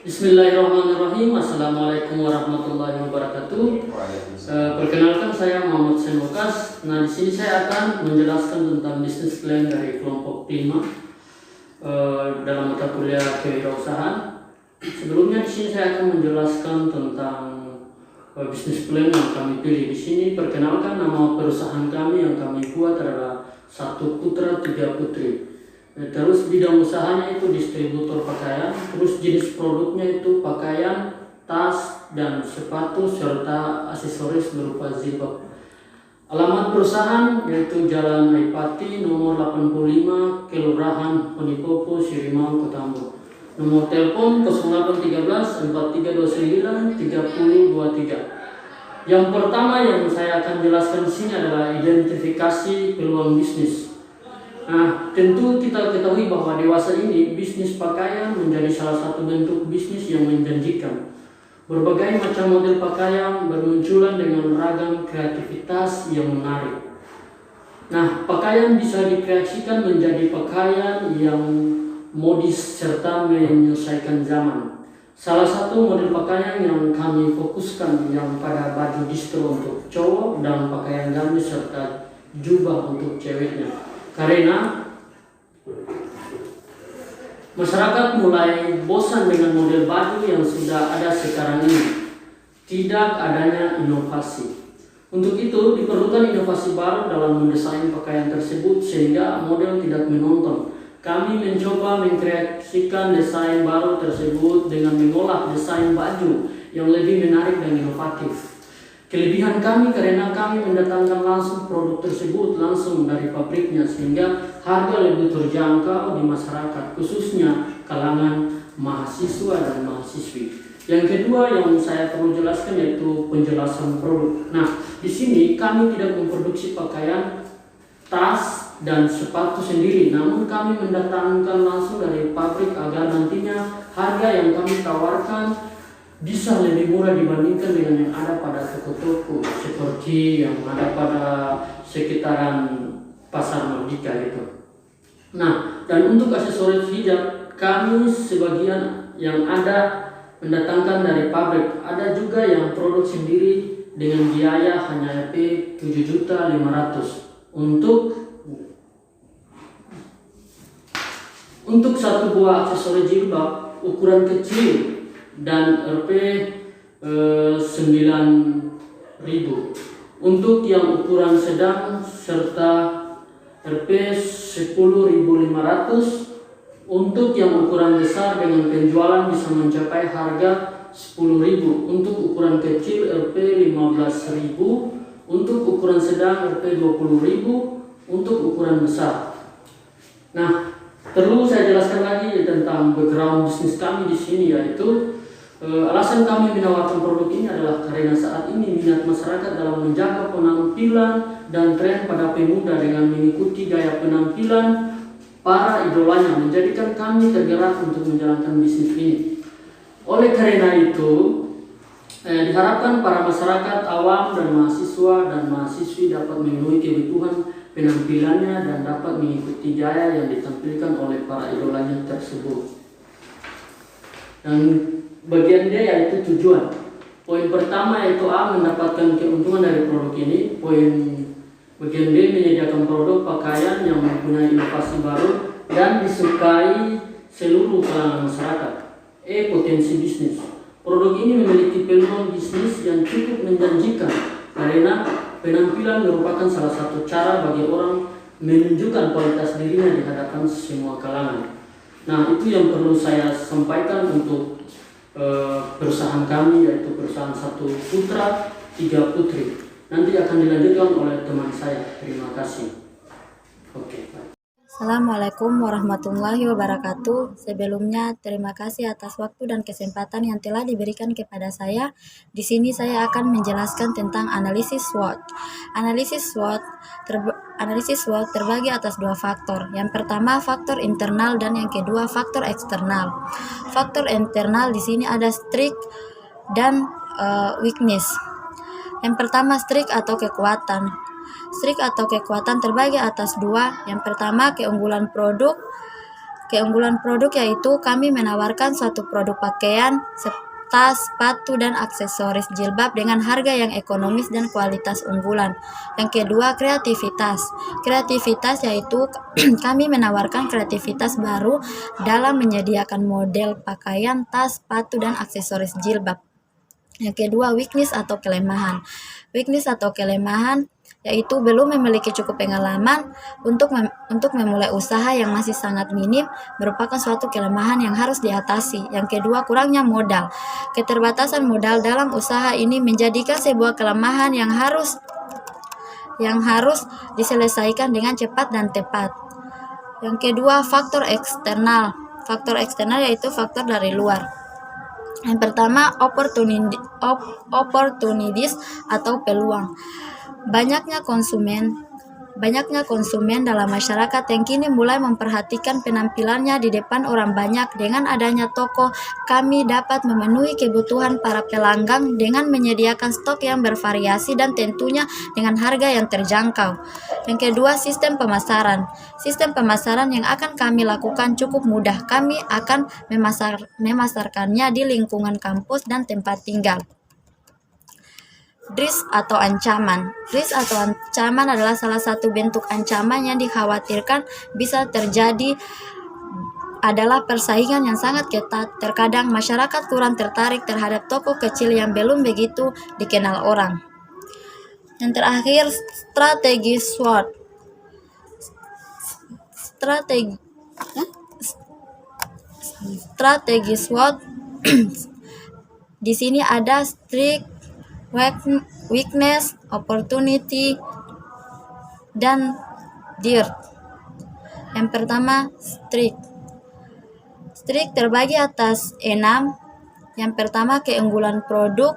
Bismillahirrahmanirrahim. Assalamualaikum warahmatullahi wabarakatuh. Perkenalkan, saya Muhammad Senokas. Nah, di sini saya akan menjelaskan tentang bisnis plan dari kelompok 5 dalam mata kuliah kewirausahaan. Sebelumnya di sini saya akan menjelaskan tentang bisnis plan yang kami pilih. Di sini perkenalkan, nama perusahaan kami yang kami buat adalah Satu Putra Tiga Putri. Terus bidang usahanya itu distributor pakaian, terus jenis produknya itu pakaian, tas, dan sepatu serta aksesoris berupa zilbab. Alamat perusahaan yaitu Jalan Aipati nomor 85, Kelurahan Ponipopo, Sirimau, Kota. Nomor telepon 0813 4329 3023. Yang pertama yang saya akan jelaskan di sini adalah identifikasi peluang bisnis. Nah, tentu kita ketahui bahwa dewasa ini bisnis pakaian menjadi salah satu bentuk bisnis yang menjanjikan. Berbagai macam model pakaian bermunculan dengan ragam kreativitas yang menarik. Nah, pakaian bisa dikreasikan menjadi pakaian yang modis serta menyelesaikan zaman. Salah satu model pakaian yang kami fokuskan yang pada baju distro untuk cowok dan pakaian gamis serta jubah untuk ceweknya. Karena masyarakat mulai bosan dengan model baju yang sudah ada sekarang ini. Tidak adanya inovasi. Untuk itu diperlukan inovasi baru dalam mendesain pakaian tersebut sehingga model tidak menonton. Kami mencoba mengkreasikan desain baru tersebut dengan mengolah desain baju yang lebih menarik dan inovatif. Kelebihan kami karena kami mendatangkan langsung produk tersebut langsung dari pabriknya sehingga harga lebih terjangkau di masyarakat, khususnya kalangan mahasiswa dan mahasiswi. Yang kedua yang saya perlu jelaskan yaitu penjelasan produk. Nah, di sini kami tidak memproduksi pakaian, tas, dan sepatu sendiri, namun kami mendatangkan langsung dari pabrik agar nantinya harga yang kami tawarkan bisa lebih murah dibandingkan dengan yang ada pada toko-toko seperti yang ada pada sekitaran pasar Merdeka itu. Nah, dan untuk aksesoris hijab kami sebagian yang ada mendatangkan dari pabrik, ada juga yang produk sendiri dengan biaya hanya Rp7.500.000. Untuk satu buah aksesoris jilbab ukuran kecil dan Rp9.000. Untuk yang ukuran sedang serta Rp10.500. Untuk yang ukuran besar dengan penjualan bisa mencapai harga Rp10.000. Untuk ukuran kecil Rp15.000. Untuk ukuran sedang Rp20.000. Untuk ukuran besar. Nah, perlu saya jelaskan lagi tentang background bisnis kami di sini, yaitu alasan kami menawarkan produk ini adalah karena saat ini minat masyarakat dalam menjaga penampilan dan tren pada pemuda dengan mengikuti gaya penampilan para idolanya menjadikan kami tergerak untuk menjalankan bisnis ini. Oleh karena itu, diharapkan para masyarakat awam dan mahasiswa dan mahasiswi dapat memenuhi kebutuhan penampilannya dan dapat mengikuti gaya yang ditampilkan oleh para idolanya tersebut. Dan bagian D yaitu tujuan. Poin pertama yaitu A, mendapatkan keuntungan dari produk ini. Poin bagian D, menyediakan produk pakaian yang mempunyai inovasi baru dan disukai seluruh kalangan masyarakat. E, potensi bisnis. Produk ini memiliki peluang bisnis yang cukup menjanjikan karena penampilan merupakan salah satu cara bagi orang menunjukkan kualitas dirinya di hadapan semua kalangan. Nah, itu yang perlu saya sampaikan untuk perusahaan kami, yaitu perusahaan Satu Putra Tiga Putri. Nanti akan dilanjutkan oleh teman saya. Terima kasih. Oke. Assalamualaikum warahmatullahi wabarakatuh. Sebelumnya terima kasih atas waktu dan kesempatan yang telah diberikan kepada saya. Di sini saya akan menjelaskan tentang analisis SWOT. Analisis SWOT terbagi atas dua faktor. Yang pertama faktor internal dan yang kedua faktor eksternal. Faktor internal di sini ada strength dan weakness. Yang pertama strength atau kekuatan. Strength atau kekuatan terbagi atas dua. Yang pertama keunggulan produk, Keunggulan produk yaitu kami menawarkan suatu produk pakaian, tas, sepatu, dan aksesoris jilbab dengan harga yang ekonomis dan kualitas unggulan. Yang kedua, kreativitas. Kreativitas yaitu kami menawarkan kreativitas baru dalam menyediakan model pakaian, tas, sepatu, dan aksesoris jilbab. Yang kedua, weakness atau kelemahan. Weakness atau kelemahan yaitu belum memiliki cukup pengalaman untuk memulai usaha yang masih sangat minim, merupakan suatu kelemahan yang harus diatasi. Yang kedua, kurangnya modal. Keterbatasan modal dalam usaha ini menjadikan sebuah kelemahan yang harus diselesaikan dengan cepat dan tepat. Yang kedua, faktor eksternal. Faktor eksternal yaitu faktor dari luar. Yang pertama, opportunities atau peluang. Banyaknya konsumen dalam masyarakat yang kini mulai memperhatikan penampilannya di depan orang banyak. Dengan adanya toko, kami dapat memenuhi kebutuhan para pelanggan dengan menyediakan stok yang bervariasi dan tentunya dengan harga yang terjangkau. Yang kedua, sistem pemasaran. Sistem pemasaran yang akan kami lakukan cukup mudah. Kami akan memasarkannya di lingkungan kampus dan tempat tinggal. Risk atau ancaman. Risk atau ancaman adalah salah satu bentuk ancaman yang dikhawatirkan bisa terjadi adalah persaingan yang sangat ketat. Terkadang masyarakat kurang tertarik terhadap toko kecil yang belum begitu dikenal orang. Yang terakhir, strategi SWOT. Strategi SWOT. Di sini ada strength, weakness, opportunity, dan dirt. Yang pertama, strength. Strength terbagi atas 6. Yang pertama, keunggulan produk.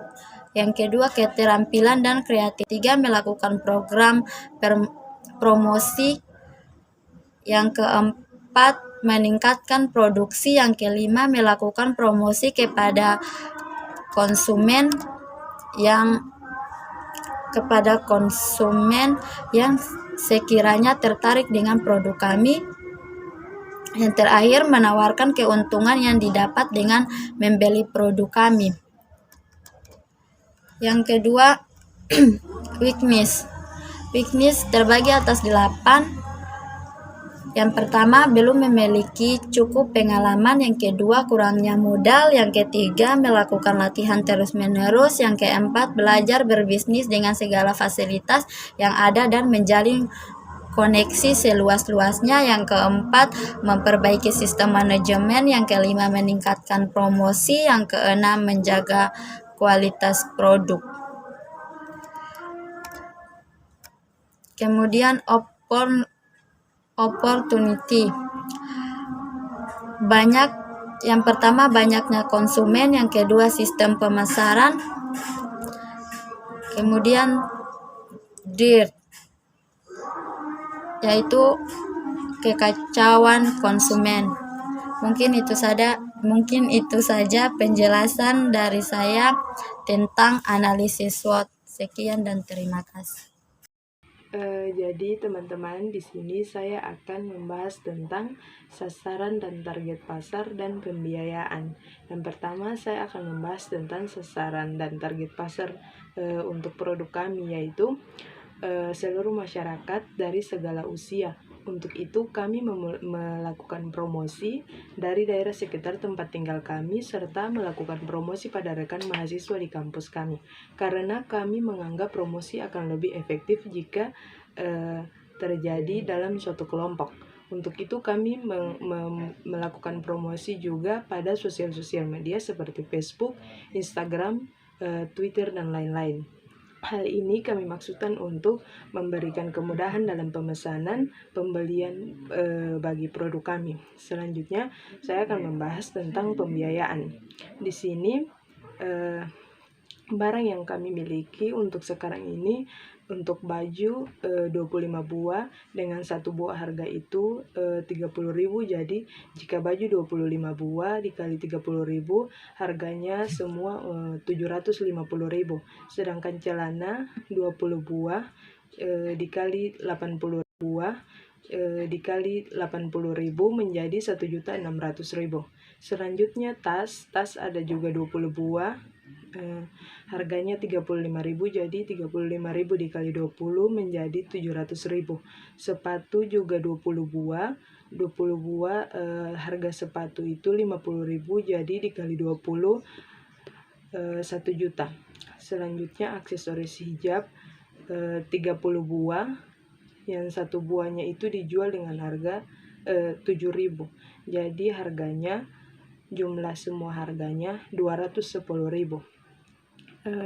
Yang kedua, keterampilan dan kreatif. 3, melakukan program promosi. Yang keempat, meningkatkan produksi. Yang kelima, melakukan promosi kepada konsumen yang sekiranya tertarik dengan produk kami. Yang terakhir, menawarkan keuntungan yang didapat dengan membeli produk kami. Yang kedua, weakness. Weakness terbagi atas 8. Yang pertama, belum memiliki cukup pengalaman. Yang kedua, kurangnya modal. Yang ketiga, melakukan latihan terus-menerus. Yang keempat, belajar berbisnis dengan segala fasilitas yang ada dan menjalin koneksi seluas-luasnya. Yang keempat, memperbaiki sistem manajemen. Yang kelima, meningkatkan promosi. Yang keenam, menjaga kualitas produk. Kemudian opportunity. Yang pertama, banyaknya konsumen. Yang kedua, sistem pemasaran. Kemudian dirt, yaitu kekacauan konsumen. Mungkin itu saja penjelasan dari saya tentang analisis SWOT. Sekian dan terima kasih. Jadi teman-teman, di sini saya akan membahas tentang sasaran dan target pasar dan pembiayaan. Yang pertama, saya akan membahas tentang sasaran dan target pasar untuk produk kami, yaitu seluruh masyarakat dari segala usia. Untuk itu kami melakukan promosi dari daerah sekitar tempat tinggal kami serta melakukan promosi pada rekan mahasiswa di kampus kami. Karena kami menganggap promosi akan lebih efektif jika terjadi dalam suatu kelompok. Untuk itu kami melakukan promosi juga pada sosial media seperti Facebook, Instagram, Twitter, dan lain-lain. Hal ini kami maksudkan untuk memberikan kemudahan dalam pemesanan pembelian bagi produk kami. Selanjutnya, saya akan membahas tentang pembiayaan. Di sini, barang yang kami miliki untuk sekarang ini, untuk baju 25 buah dengan satu buah harga itu 30.000. Jadi jika baju 25 buah dikali 30.000, harganya semua 750.000. Sedangkan celana 20 buah dikali 80 buah dikali 80.000 menjadi 1.600.000. Selanjutnya tas ada juga 20 buah. Harganya 35.000, jadi 35.000 dikali 20 menjadi 700.000. Sepatu juga 20 buah. Harga sepatu itu 50.000, jadi dikali 20 1 juta. Selanjutnya aksesoris hijab 30 buah. Yang satu buahnya itu dijual dengan harga 7.000. Jadi jumlah semua harganya 210.000.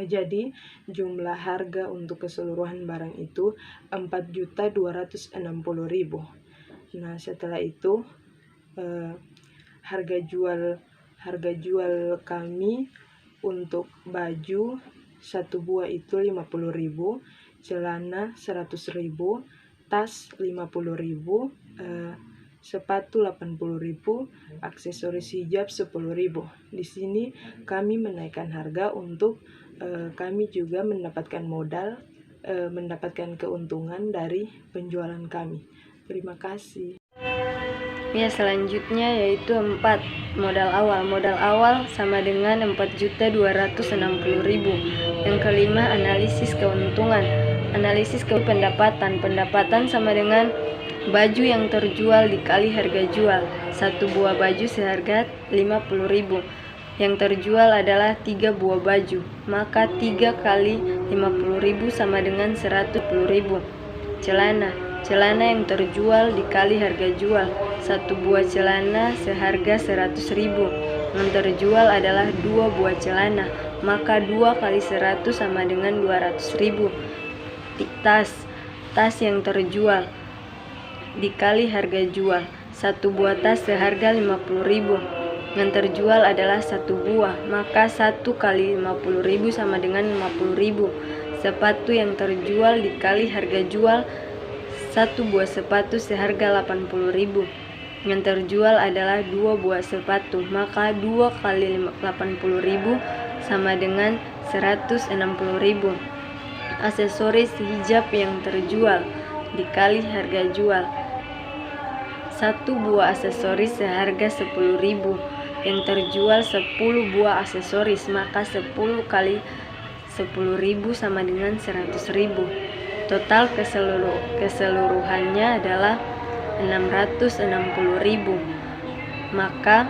Jadi jumlah harga untuk keseluruhan barang itu 4.260.000. Nah, setelah itu harga jual kami untuk baju satu buah itu 50.000, celana 100.000, tas 50.000, sepatu 80.000, aksesoris hijab 10.000. Di sini kami menaikkan harga untuk kami juga mendapatkan modal, mendapatkan keuntungan dari penjualan kami. Terima kasih. Ya, selanjutnya yaitu 4 modal awal. Modal awal sama dengan 4.260.000. Yang kelima, analisis keuntungan. Analisis pendapatan. Pendapatan sama dengan baju yang terjual dikali harga jual. Satu buah baju seharga 50.000. Yang terjual adalah 3 buah baju, maka 3 kali 50.000 sama dengan 110.000. Celana yang terjual dikali harga jual. Satu buah celana seharga 100.000. Yang terjual adalah 2 buah celana, maka 2 kali 100 sama dengan 200.000. Tas yang terjual dikali harga jual. Satu buah tas seharga 50.000. Yang terjual adalah 1 buah, maka 1 kali 50.000 sama dengan 50.000. Sepatu yang terjual dikali harga jual. 1 buah sepatu seharga 80.000. Yang terjual adalah 2 buah sepatu, maka 2 kali 80.000 sama dengan 160.000. Aksesoris hijab yang terjual dikali harga jual. 1 buah aksesoris seharga 10.000. Yang terjual 10 buah aksesoris, maka 10 kali 10.000 sama dengan 100.000. Total keseluruhannya adalah 660.000. Maka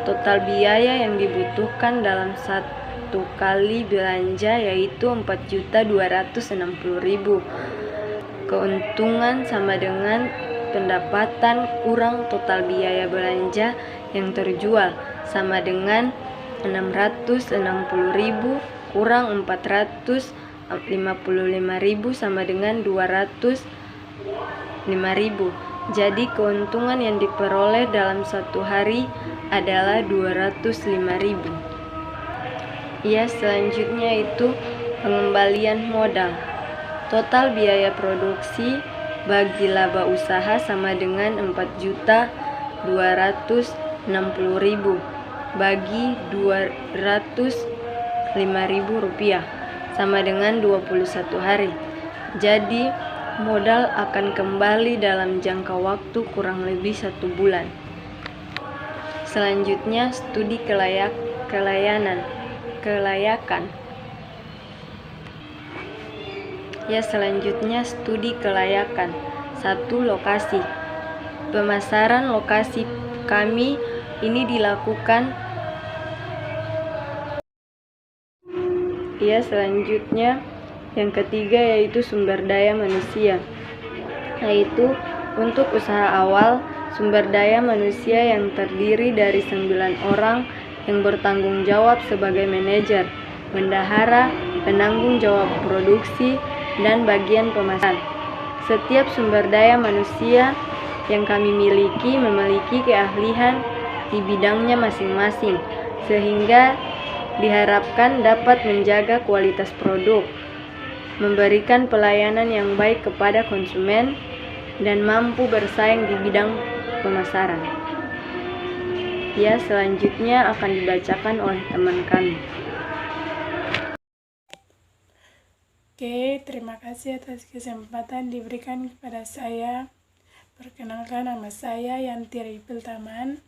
total biaya yang dibutuhkan dalam satu kali belanja yaitu 4.260.000. Keuntungan sama dengan pendapatan kurang total biaya belanja yang terjual, sama dengan 660.000 kurang 455.000 sama dengan 205.000. Jadi keuntungan yang diperoleh dalam satu hari adalah 205.000. Ya, selanjutnya itu pengembalian modal. Total biaya produksi bagi laba usaha sama dengan 4.260.000 bagi 205.000 rupiah sama dengan 21 hari. Jadi modal akan kembali dalam jangka waktu kurang lebih 1 bulan. Selanjutnya studi kelayakan. Ya, selanjutnya studi kelayakan. 1. Lokasi. Pemasaran lokasi kami ini dilakukan. Ya, selanjutnya yang ketiga yaitu sumber daya manusia. Yaitu untuk usaha awal, sumber daya manusia yang terdiri dari 9 orang yang bertanggung jawab sebagai manajer, bendahara, penanggung jawab produksi, dan bagian pemasaran. Setiap sumber daya manusia yang kami miliki memiliki keahlian di bidangnya masing-masing, sehingga diharapkan dapat menjaga kualitas produk, memberikan pelayanan yang baik kepada konsumen, dan mampu bersaing di bidang pemasaran. Ya, selanjutnya akan dibacakan oleh teman kami. Oke, terima kasih atas kesempatan diberikan kepada saya. Perkenalkan, nama saya Yanti Ripil Taman.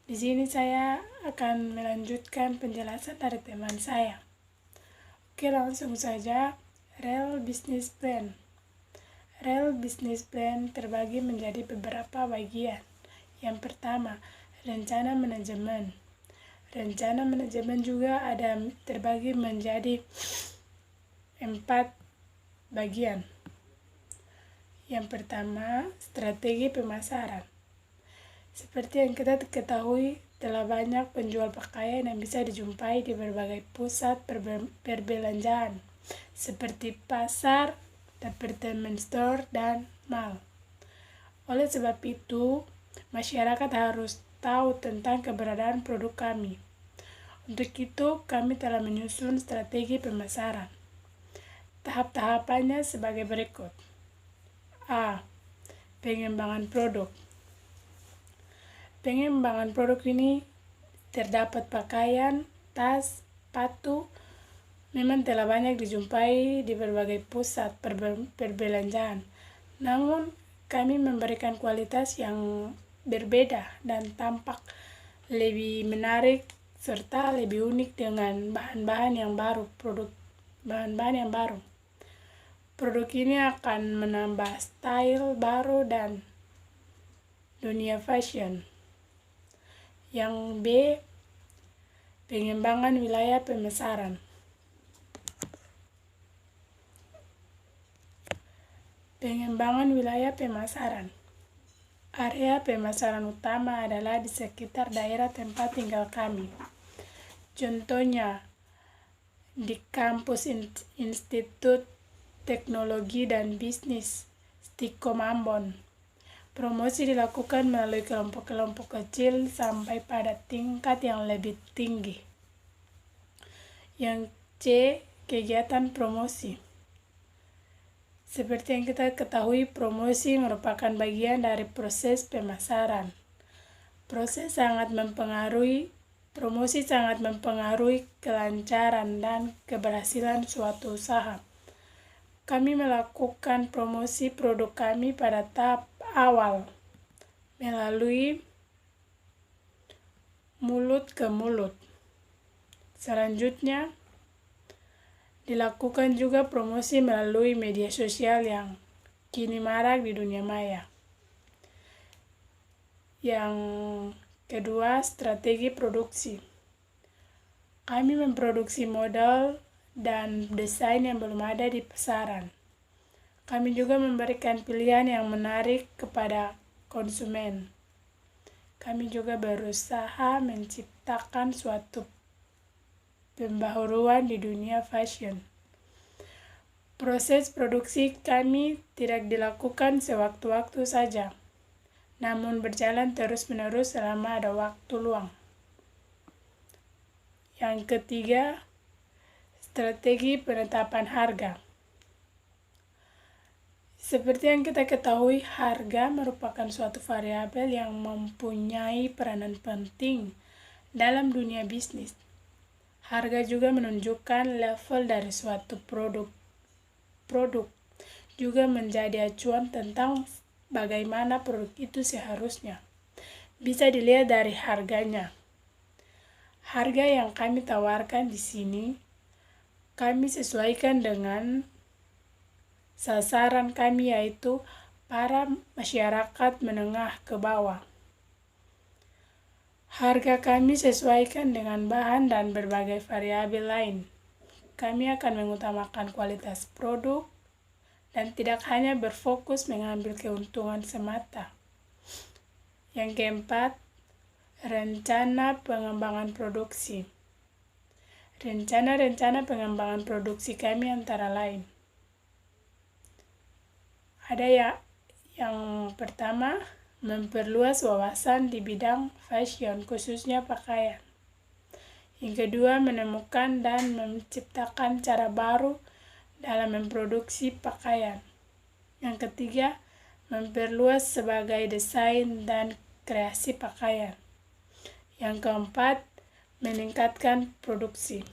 Di sini saya akan melanjutkan penjelasan dari teman saya. Oke, langsung saja. Real Business Plan. Real Business Plan terbagi menjadi beberapa bagian. Yang pertama, rencana manajemen. Rencana manajemen juga ada terbagi menjadi 4 bagian. Yang pertama, strategi pemasaran. Seperti yang kita ketahui, telah banyak penjual pakaian yang bisa dijumpai di berbagai pusat perbelanjaan, seperti pasar, department store, dan mall. Oleh sebab itu, masyarakat harus tahu tentang keberadaan produk kami. Untuk itu, kami telah menyusun strategi pemasaran. Tahap-tahapannya sebagai berikut. A. Pengembangan produk. Pengembangan produk ini terdapat pakaian, tas, sepatu, memang telah banyak dijumpai di berbagai pusat perbelanjaan. Namun, kami memberikan kualitas yang berbeda dan tampak lebih menarik serta lebih unik dengan bahan-bahan yang baru. Produk ini akan menambah style baru dan dunia fashion. Yang B. Pengembangan wilayah pemasaran. Pengembangan wilayah pemasaran. Area pemasaran utama adalah di sekitar daerah tempat tinggal kami. Contohnya, di kampus Institut Teknologi dan Bisnis Stikom Ambon. Promosi dilakukan melalui kelompok-kelompok kecil sampai pada tingkat yang lebih tinggi. Yang C. Kegiatan promosi. Seperti yang kita ketahui, promosi merupakan bagian dari proses pemasaran. Promosi sangat mempengaruhi kelancaran dan keberhasilan suatu usaha. Kami melakukan promosi produk kami pada tahap awal melalui mulut ke mulut. Selanjutnya, dilakukan juga promosi melalui media sosial yang kini marak di dunia maya. Yang kedua, strategi produksi. Kami memproduksi model dan desain yang belum ada di pasaran. Kami juga memberikan pilihan yang menarik kepada konsumen. Kami juga berusaha menciptakan suatu pembaharuan di dunia fashion. Proses produksi kami tidak dilakukan sewaktu-waktu saja, namun berjalan terus-menerus selama ada waktu luang. Yang ketiga, strategi penetapan harga. Seperti yang kita ketahui, harga merupakan suatu variabel yang mempunyai peranan penting dalam dunia bisnis. Harga juga menunjukkan level dari suatu produk. Produk juga menjadi acuan tentang bagaimana produk itu seharusnya. Bisa dilihat dari harganya. Harga yang kami tawarkan di sini kami sesuaikan dengan sasaran kami, yaitu para masyarakat menengah ke bawah. Harga kami sesuaikan dengan bahan dan berbagai variabel lain. Kami akan mengutamakan kualitas produk dan tidak hanya berfokus mengambil keuntungan semata. Yang keempat, rencana pengembangan produksi. Rencana-rencana pengembangan produksi kami antara lain. Ada yang pertama, memperluas wawasan di bidang fashion, khususnya pakaian. Yang kedua, menemukan dan menciptakan cara baru dalam memproduksi pakaian. Yang ketiga, memperluas sebagai desain dan kreasi pakaian. Yang keempat, meningkatkan produksi.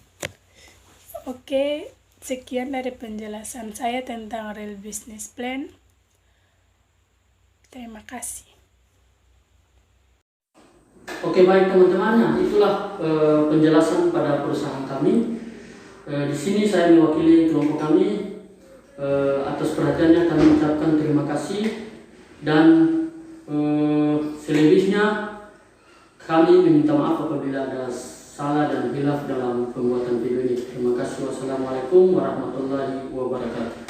Oke, sekian dari penjelasan saya tentang Real Business Plan. Terima kasih. Oke, baik teman-teman, nah, itulah penjelasan pada perusahaan kami. Di sini saya mewakili kelompok kami. Atas perhatiannya kami ucapkan terima kasih, dan selebihnya kami meminta maaf apabila ada salah dan hilaf dalam pembuatan video ini. Terima kasih. Wassalamualaikum warahmatullahi wabarakatuh.